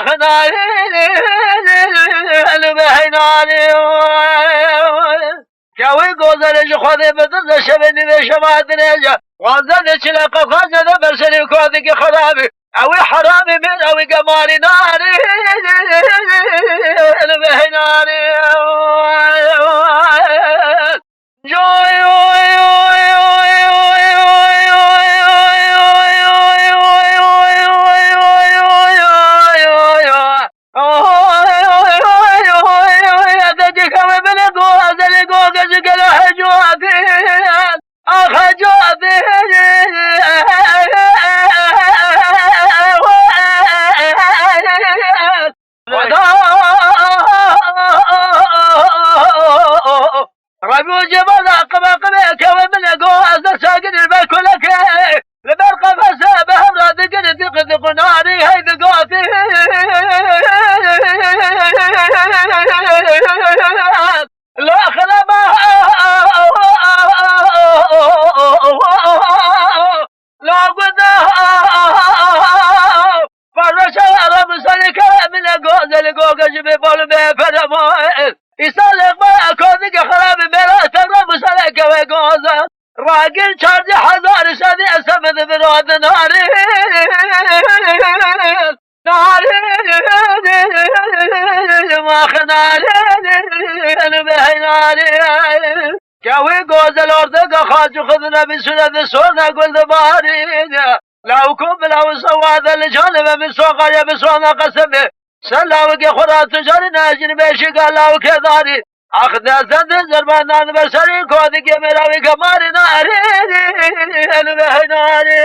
خناري البهناري كوي قوزل خذي بدر شبني بشمات نجا وانزل شلق خزن برسل كوذك خرابي اوي حرامي من اوي قماري ناري البهناري ربو جبل قبا قبا كومن قوز ساقن البكلك لبرقى فسابه رادق دق ناري هيد قوتي لا خلما لا قدا فرش رب سلك من قوز القوق جبي بول بفرمو يسالك ما كوذك خراب بلا ترب سلك وقوزا راقل شارج حزار شادي اسمد برود ناري ناري ما خناري البهناري كوي قوز الارض خاج خذنا بسنة سونا قل دباري لو كم لو سواد الجانب من سوق يبسونا قسمه سلاوك خرات تجاري ناجن بيشي قالاو كذاري اخذنا زند زربانان بسري كودك ملاوي كماري ناري البهناري